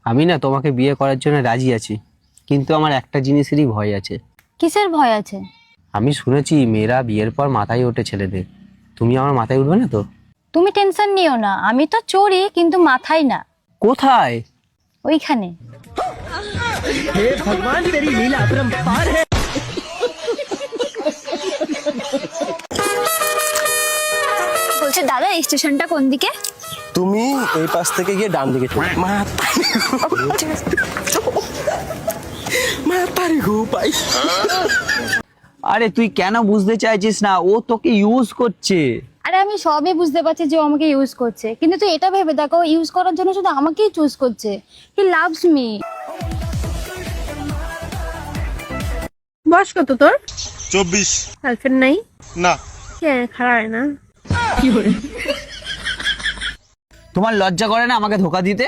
আমি না তোমাকে বিয়ে করার জন্য রাজি আছি, কিন্তু আমার একটা জিনিসেরই ভয় আছে। কিসের ভয় আছে? আমি শুনেছি মেয়েরা বিয়ের পর মাথায় ওঠে ছেলেদের। তুমি আমার মাথায় উঠবে না তো? তুমি টেনশন নিও না, আমি তো চড়ি কিন্তু মাথায় না। কোথায়? ওইখানে। हे भगवान तेरी लीला अपरंपार है। বলছে দাদা স্টেশনটা কোন দিকে? তুমি এই পাশ থেকে গিয়ে ডান দিকে চলো। মাতারি গো ভাই। আরে তুই কেন বুঝতে চাইছিস না? ও তোকে ইউজ করছে। আরে আমি সবই বুঝতে পারছি যে ও আমাকে ইউজ করছে, কিন্তু তুই এটা ভেবে দেখো ইউজ করার জন্য শুধু আমাকেই চুজ করছে। He loves me. বয়স কত তোর? 24। গার্লফ্রেন্ড নাই? না। হ্যাঁ, খারাপ না। তোমার লজ্জা করে না আমাকে ধোকা দিতে?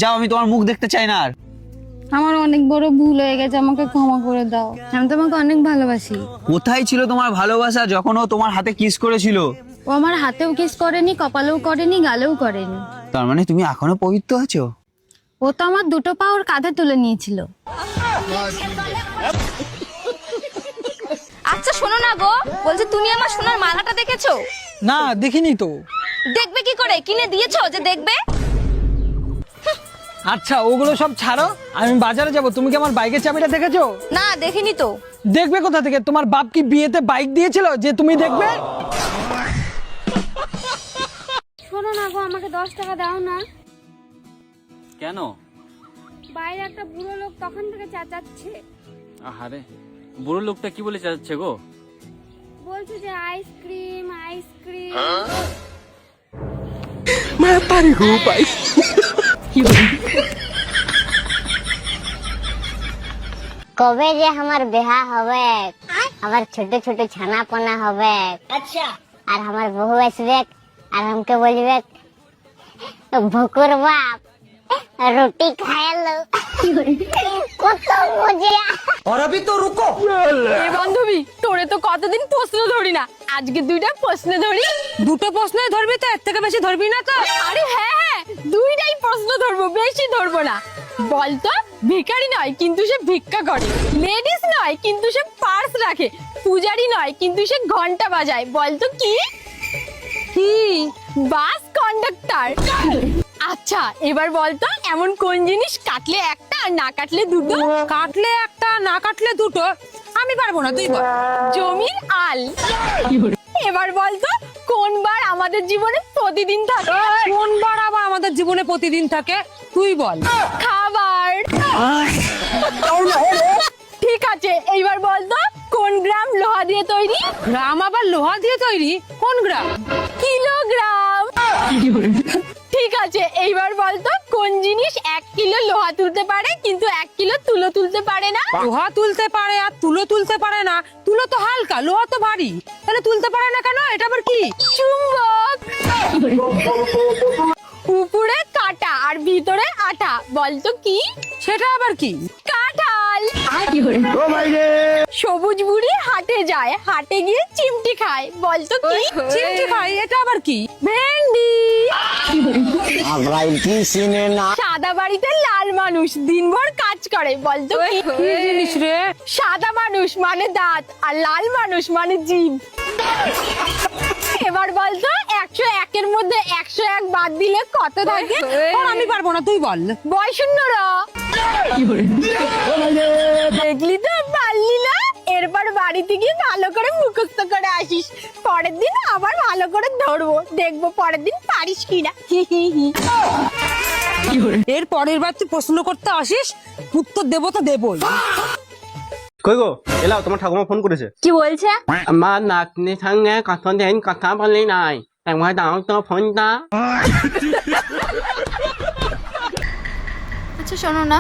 যাও, আমি তোমার মুখ দেখতে চাই না আর। আমার অনেক বড় ভুল হয়ে গেছে, আমাকে ক্ষমা করে দাও। আমি তোমাকে অনেক ভালোবাসি। কোথায় ছিল তোমার ভালোবাসা যখন ও তোমার হাতে কিস করেছিল? ও আমার হাতেও কিস করেনি, কপালেও করেনি, গালেও করেনি। তার মানে তুমি এখনো পবিত্র আছো? ও তো আমার দুটো পা ওর কাঁধে তুলে নিয়েছিল। আচ্ছা শোনো না গো, বলছি তুমি আমার সোনার মালাটা দেখেছো? না, দেখিনি তো। দেখবে কি করে, কিনে দিয়েছো যে দেখবে? আচ্ছা ওগুলো সব ছাড়ো, আমি বাজারে যাব। তুমি কি আমার বাইকের চাবিটা দেখেছো? না দেখিনি তো। দেখবে কোথা থেকে? তোমার বাপ কি বিয়েতে বাইক দিয়েছিল যে তুমি দেখবে? শোনো না গো, আমাকে 10 টাকা দাও না। কেন? বাইরে একটা বুড়ো লোক তখন থেকে চেঁচাচ্ছে। আহারে, বুড়ো লোকটা কি বলে যাচ্ছে গো? বলছে যে আইসক্রিম আইসক্রিম। মাতারি গো ভাই। কবে যে আমার বিয়া হবে, আমার ছোট ছোট ছানা পোনা হবে। আচ্ছা। আর আমার বউ আসবে আর আমাকে বলবে ভকুর বাপ রুটি খাইলো। কত মজা। और अभी तो रुको। এ বান্ধবী, তোরে তো কতদিন প্রশ্ন ধরি না, আজকে দুইটা প্রশ্ন ধরি। দুটো প্রশ্নই ধরবি তো, এর থেকে বেশি ধরবি না তো? আরে হ্যাঁ হ্যাঁ, দুইটাই প্রশ্ন ধরবো, বেশি ধরবো না। বলতো, ভিখারি নয় কিন্তু সে ভিক্ষা করে, লেডিস নয় কিন্তু সে পার্স রাখে, পূজারি নয় কিন্তু সে ঘন্টা বাজায়। বলতো কি? কি? বাস কন্ডাক্টর। আচ্ছা এবার বলতো, এমন কোন জিনিস কাটলে একটা আর না কাটলে দুটো? কাটলে একটা না কাটলে দুটো। আমি পারবো না, তুই বল। জমির আল। এবার বলতো, কোন বার আমাদের জীবনে প্রতিদিন থাকে? কোন বার আবার আমাদের জীবনে প্রতিদিন থাকে? তুই বল। খাবার। ঠিক আছে, এইবার বলতো, কোন গ্রাম লোহা দিয়ে তৈরি? গ্রাম আবার লোহা দিয়ে তৈরি? কোন গ্রাম? কিলোগ্রাম। ঠিক আছে, এইবার বলতো, কোন জিনিস 1 কিলো লোহা তুলতে পারে কিন্তু 1 কিলো তুলো তুলতে পারে না? লোহা তুলতে পারে আর তুলো তুলতে পারে না। তুলো তো হালকা, লোহা তো ভারী, তাহলে তুলতে পারে না কেন? এটা আবার কি? চুম্বক। উপরে কাটা আর ভিতরে আটা, বলতো কি? সেটা আবার কি? কাঁঠাল। সবুজ বুড়ি হাটে যায়, হাটে গিয়ে চিমটি খায়, বলতো কি? চিমটি খাই, এটা আবার কি? ভেন্ডি। সাদা বাড়িতে লাল মানুষ দিনভর কাজ করে, বলতো কি? কি জিনিস রে? সাদা মানুষ মানে দাঁত আর লাল মানুষ মানে জিভ। এবার বলতো, 101 এর মধ্যে 101 বাদ দিলে কত থাকে? আমি পারবো না, তুই বল। বয় শূন্য র। দেখলি তো, পারলি না? এরপর বাড়িতে গিয়ে ভালো করে মুখস্থ করে আসিস, পরের দিন আবার ভালো করে ধরবো, দেখবো পরের দিন পারিস কিনা। এর পরের বার তুই প্রশ্ন করতে আসিস, উত্তর দেবো তো দেবই। কই গো, এলাও, তোমার ঠাকুমা ফোন করেছে। কি বলছে? আমার নাতনির সঙ্গে কতদিন কথা বলি নাই, একবার দাও তো ফোনটা। আচ্ছা শোনো না,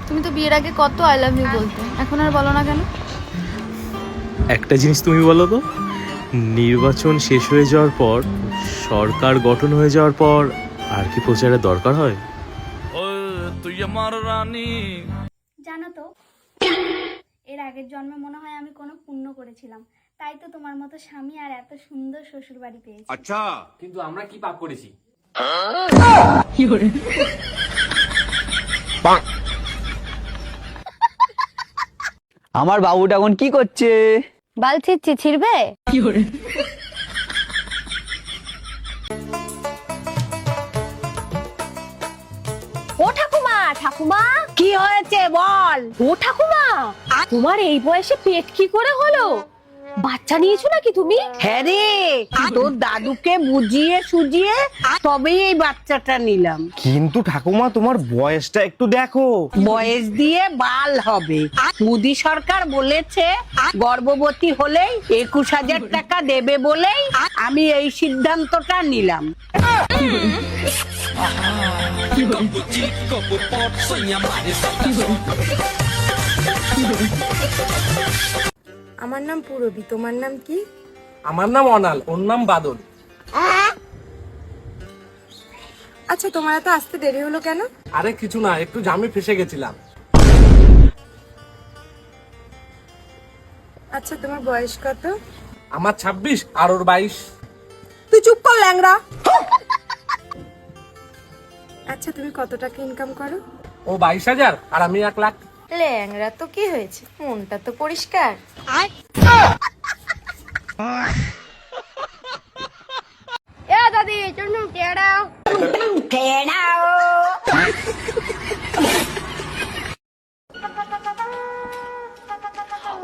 তুমি তো বিয়ের আগে কত আই লাভ ইউ বলতে, এখন আর বলো না কেন? একটা জিনিস তুমি বলো তো, নির্বাচন শেষ হয়ে যাওয়ার পর, সরকার গঠন হয়ে যাওয়ার পর আর কি প্রচারের দরকার হয়? তুই আমার রানী। জানো তো, এর আগের জন্মে মনে হয় আমি কোনো পুণ্য করেছিলাম, তাই তো তোমার মতো স্বামী আর এত সুন্দর শ্বশুর বাড়ি পেয়েছি। কিন্তু আমরা কি পাপ করেছি? আমার বাবুটা এখন কি করছে? বাল ছিচ্ছি, ছিড়বে? ও ঠাকুমা, ঠাকুমা কি হয়েছে বল? ও ঠাকুমা, তোমার এই বয়সে পেট কি করে হলো? বাচ্চা নিয়েছো নাকি তুমি? হ্যাঁ রে, তোর দাদুকে বুঝিয়ে সুজিয়ে তবেই এই বাচ্চাটা নিলাম। কিন্তু ঠাকুমা তোমার বয়সটা একটু দেখো। বয়স দিয়ে বাল হবে। মোদি সরকার বলেছে গর্ভবতী হলেই 21,000 টাকা দেবে বলেই আমি এই সিদ্ধান্তটা নিলাম। আমার নাম পূরবী, তোমার নাম কি? আমার নাম অনাল, ওর নাম বাদল। আচ্ছা, তোমার এত আসতে দেরি হলো কেন? আরে কিছু না, একটু জামে ফেসে গেছিলাম। আচ্ছা, তোমার বয়স কত? আমার 26 আর ওর 22। তুই চুপ কর ল্যাংড়া। আচ্ছা, তুমি কত টাকা ইনকাম করো? ও 22,000 আর আমি 1 লাখ। ল্যাংড়া তো কি হয়েছে, মনটা তো পরিষ্কার। এ দাদি, চুন টেড়াও।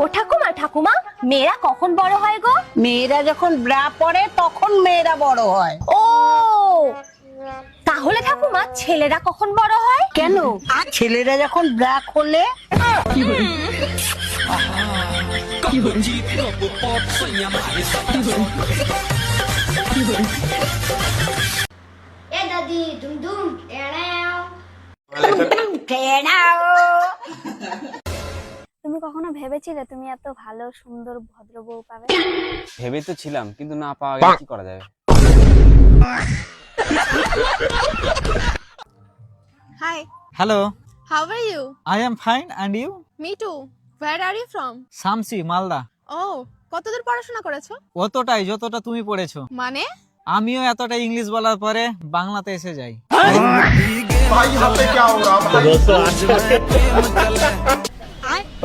ও ঠাকুমা, ঠাকুমা মেয়েরা কখন বড় হয় গো? মেয়েরা যখন ব্রা পরে তখন মেয়েরা বড় হয়। ও তাহলে ঠাকুমা ছেলেরা কখন বড় হয়? কেন? ছেলেরা যখন ব্রা খোলে। এ দাদি, দুম টেড়াও। তুমি কখনো ভেবেছিলে তুমি এত ভালো সুন্দর ভদ্র বউ পাবে? ভেবে তো ছিলাম, কিন্তু না পাওয়া গেলে কি করা যাবে। Hi, Hello, how are you? I am fine and you? Me too. Where are you from? Samsi, Malda. Oh, কতদূর পড়াশোনা করেছো? অতটাই যতটা তুমি পড়েছো। মানে? আমিও এতটা ইংলিশ বলার পরে বাংলাতে এসে যাই।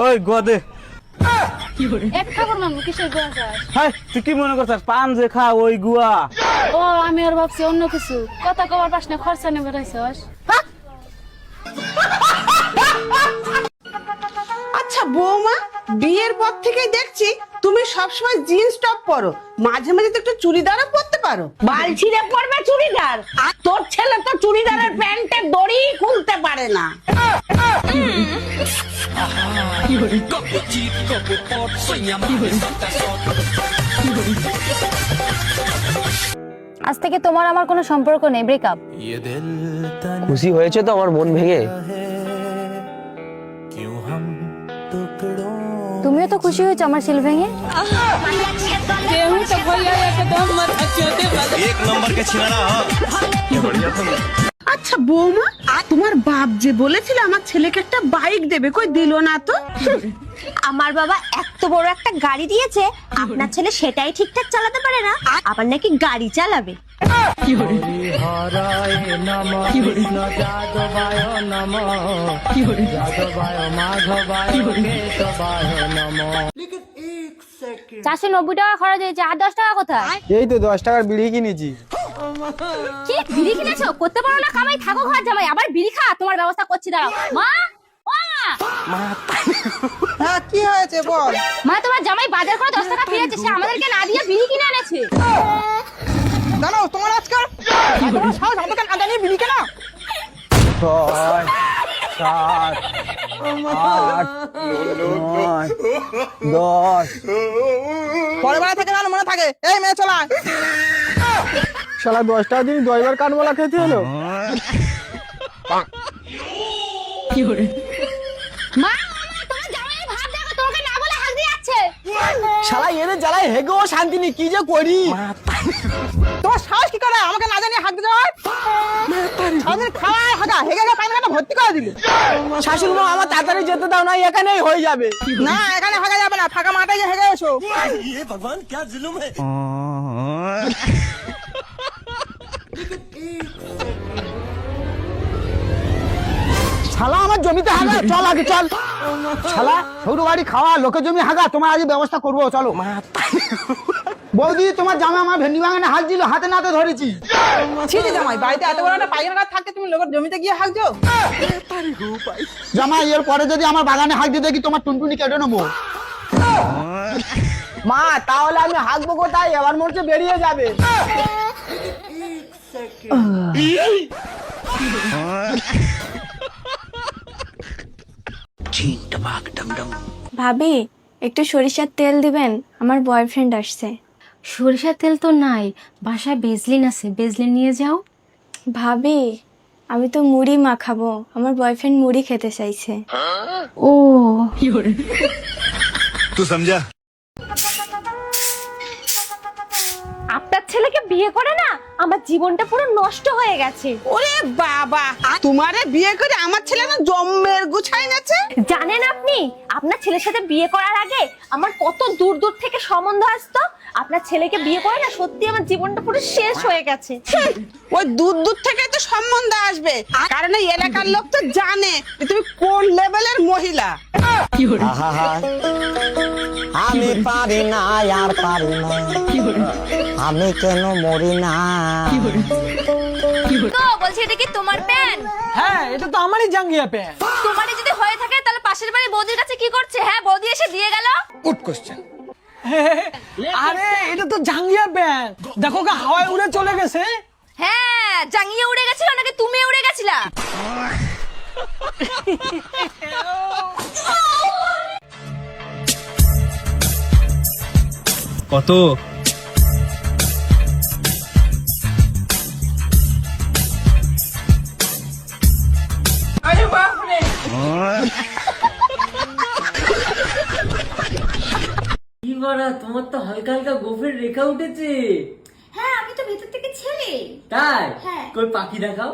ওই গোদে, এক ঠাকুর মামু কিসের গোয়া চাস? হাই তুই কি মনে করছিস পান যে খা ওই গুয়া? ও, আমি আর ভাবছি অন্য কিছু। কথা কবার পাস না, খরচা নেবে রাইছস। আচ্ছা বৌমা, বিয়ের পর থেকেই দেখছি তুমি সবসময় জিন্স টপ পরো, মাঝে মাঝে তো একটু চুড়িদারও পরতে পারো। বাল ছিঁড়ে পরবে চুড়িদার? আর তোর ছেলে তো চুড়িদারের প্যান্টের দড়ি খুলতে পারে না। আজ থেকে তোমার আমার কোনো সম্পর্ক নেই, ব্রেকআপ। খুশি হয়েছে তো আমার মন ভেঙে? তুমিও তো খুশি হয়েছো আমার শিল ভেঙে? আচ্ছা বৌমা, তোমার বাপ যে বলেছিল আমার ছেলেকে একটা বাইক দেবে, কই দিল না তো? আমার বাবা এত বড় একটা গাড়ি দিয়েছে, আপনার ছেলে সেটাই ঠিকঠাক চালাতে পারে না, আবার নাকি গাড়ি চালাবে। চারশো 90 টাকা খরচ হয়েছে, আর 10 টাকা কোথায়? এই তো 10 টাকার বিড়ি কিনেছি। কি বিড়ি কিনেছো? করতে পারো না কামাই, থাকো ঘর জামাই, আবার বিড়ি খা। তোমার ব্যবস্থা করছি, দাঁড়াও। মা, ও মা। হ্যাঁ, কি হয়েছে বল? মা, তোমার জামাই বাজার করে 10 টাকা ফিরেছে, সে আমাদেরকে না দিয়ে বিড়ি কিনে এনেছে। দাঁড়াও, তোমার আজকাল সাহস আমাকে না জানিয়ে বিড়ি কেনা? 6 7 8 9 10। পরে বেলা থেকে জানো মনে থাকে। এই মেয়ে চলা। শালা 10 টাকা দিন 10 বার কানমলা খেতে হলো। মা, তোমার জামাই ভাব দেখো, তোমাকে না বলে হাঁক দিয়ে যাচ্ছে। শালা এনে জ্বালায় হেগো শান্তি নেই, কি যে করি। তোমার সাহস কি করে আমাকে না জানিয়ে হাত দিতে হয়? সারাদিন খাওয়া হাগা হেগে পায়খানা ভর্তি করে দিল। শাশুড়ি মা আমার তাড়াতাড়ি যেতে দাও না, এখানেই হয়ে যাবে। না এখানে হাগা যাবে না, ফাঁকা মাঠে গিয়ে হেগে এসো। শালা আমার জমিতে হাগা, চল আগে চল। শালা সরু বাড়ি খাওয়া, লোকের জমি হাগা, তোমার আজ ব্যবস্থা করবো, চলো। বৌদি তোমার জামা আমার ভেন্ডি বাগানে হাত দিল, হাতে নাতে ধরেছি। ছিটি জামাই, বাড়িতে এত বড় একটা পায়খানা থাকতে তুমি লোকের জমিতে গিয়ে হাগছো? জামাই এর পরে যদি আমার বাগানে হাত দিয়ে দেখি তোমার টুনটুনি কেটে নেবো। মা তাহলে আমি হাগবো কোথায়? এবার মরছে বেরিয়ে যাবে। ভাবি একটু সরিষার তেল দিবেন, আমার বয়ফ্রেন্ড আসছে। সরিষার তেল তো নাই, বাসায় বেজলিন আছে, বেজলিন নিয়ে যাও। ভাবি আমি তো মুড়ি মাখাবো, আমার বয়ফ্রেন্ড মুড়ি খেতে চাইছে। ও আপনার ছেলেকে বিয়ে করে না আমার জীবনটা পুরো নষ্ট হয়ে গেছে। ওরে বাবা, তোমারে বিয়ে করে আমার ছেলে না জম্মের গুছাই গেছে। জানেন আপনি আপনার ছেলের সাথে বিয়ে করার আগে আমার কত দূর দূর থেকে সম্বন্ধ আসতো, আপনার ছেলেকে বিয়ে করে না সত্যি আমার জীবনটা পুরো শেষ হয়ে গেছে। ওই দূর দূর থেকে তো সম্বন্ধ আসবে, কারণ এই এলাকার লোক তো জানে যে তুমি কোন লেভেলের মহিলা। আমি পারি না আর পারি না, আমি কেন মরি না। তো বলছি এটা কি তোমার প্যান? হ্যাঁ এটা তো আমারই জাঙ্গিয়া প্যান্ট। তোমারই যদি হয়ে থাকে তাহলে পাশের বাড়ি বৌদির কাছে কি করছে? হ্যাঁ বৌদি এসে দিয়ে গেল। আরে এটা তো জাঙ্গিয়া প্যান্ট, দেখো গা হাওয়ায় উড়ে চলে গেছে। হ্যাঁ জাঙ্গিয়ে উড়ে গেছিল নাকি তুমি উড়ে গেছিলা? কত? কি বাড়া, তোমার তো হালকা হালকা গোফের রেখা উঠেছে। হ্যাঁ আমি তো ভিতর থেকে ছেলে। তাই? হ্যাঁ। কই পাখি দেখাও।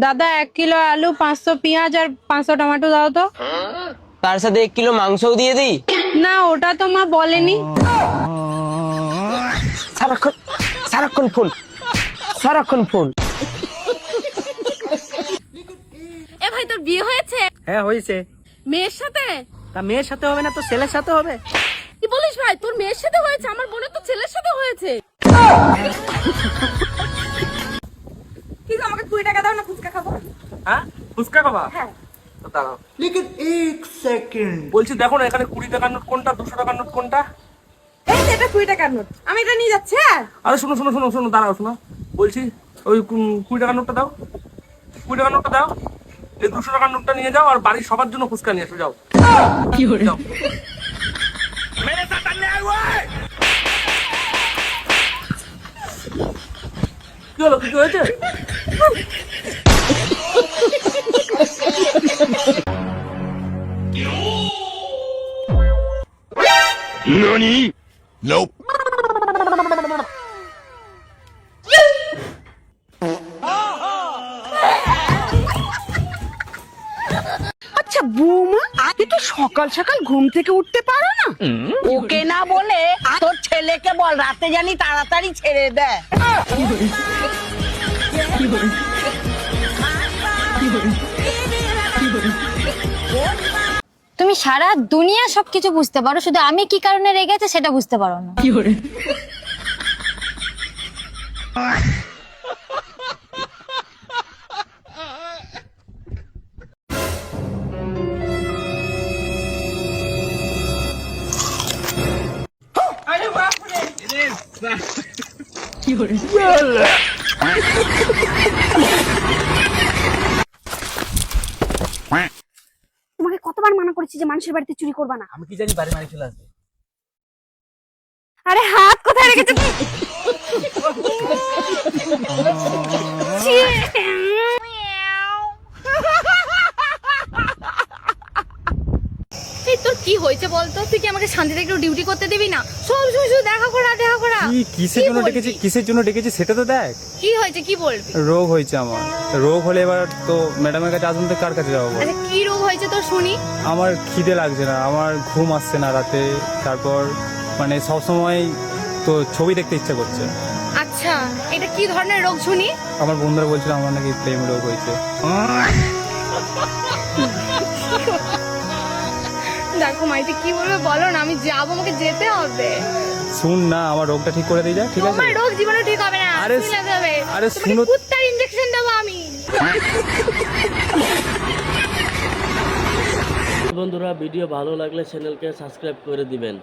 দাদা 1 কিলো আলু, 500 পেঁয়াজ আর 500 টমেটো দাও তো। তার সাথে 1 কিলো মাংসও দিয়ে দিই। না ওটা তো মা বলেনি। সারাক্ষণ সারাক্ষণ ফোন, সারাক্ষণ ফোন। এ ভাই তোর বিয়ে হয়েছে? হ্যাঁ হয়েছে। মেয়ের সাথে? তা মেয়ের সাথে হবে না তো ছেলের সাথে হবে? কি বলিস ভাই, তোর মেয়ের সাথে হয়েছে? আমার বোনের তো ছেলের সাথে হয়েছে। কি গো, আমাকে 20 টাকা দাও না, ফুচকা খাবো। হ্যাঁ ফুচকা খাবা? হ্যাঁ। তো দাঁড়াও। বলছি দেখো না এখানে 20 টাকার নোট কোনটা, 200 টাকার নোট কোনটা? এই যে এটা 20 টাকার নোট, আমি এটা নিয়ে যাচ্ছি। আরে শোনো শোনো শোনো শোনো, দাঁড়াও শোনো। বলছি ওই 20 টাকার নোটটা দাও, 20 টাকার নোটটা দাও। এই 200 টাকার নোটটা নিয়ে যাও আর বাড়ির সবার জন্য ফুচকা নিয়ে এসো, যাও। কি করে যাও? কি হলো, কিছু হয়েছে? আচ্ছা বৌমা, একটু সকাল সকাল ঘুম থেকে উঠতে পারো না? ওকে না বলে তোর ছেলেকে বল রাতে জানি তাড়াতাড়ি ছেড়ে দেয়। তুমি সারা দুনিয়া সবকিছু বুঝতে পারো, শুধু আমি কি কারণে রেগে আছি সেটা বুঝতে পারো না। তোমাকে কতবার মানা করেছি যে মানুষের বাড়িতে চুরি করবা না। আমি কি জানি বাড়ি মারি চলে আসবে। আরে হাত কোথায় রেখেছো? এই তোর কি হয়েছে বলতো? তুই কি আমাকে আমাকে শান্তিতে একটু ডিউটি করতে দিবি না? সব সময় শুধু দেখা করা দেখা করা। কিসের জন্য ডেকেছি, কিসের জন্য ডেকেছি সেটা তো দেখ। কি হয়েছে কি বলবি? রোগ হয়েছে আমার, রোগ হলে এবার তো ম্যাডামের কাছে আসুন, তো কার কাছে যাবো? আচ্ছা কি রোগ হয়েছে তোর শুনি? আমার খিদে লাগছে না, আমার ঘুম আসছে না রাতে, তারপর মানে সবসময় তো ছবি দেখতে ইচ্ছা করছে। আচ্ছা এটা কি ধরনের রোগ শুনি? আমার বন্ধুরা বলছিল আমার নাকি প্রেম রোগ হয়েছে। দেখো মাইতে কি বলবে বলো না, আমি যাবো, আমাকে যেতে হবে। শুন না, আমার রোগটা ঠিক করে দিয়ে যা, ঠিক আছে? তোমার রোগ জীবনে ঠিক হবে না। আরে শুই লাগতে হবে। আরে তোমাকে শুনো, কুত্তার ইনজেকশন দেবো আমি। বন্ধুরা ভিডিও ভালো লাগলে চ্যানেলকে সাবস্ক্রাইব করে দিবেন।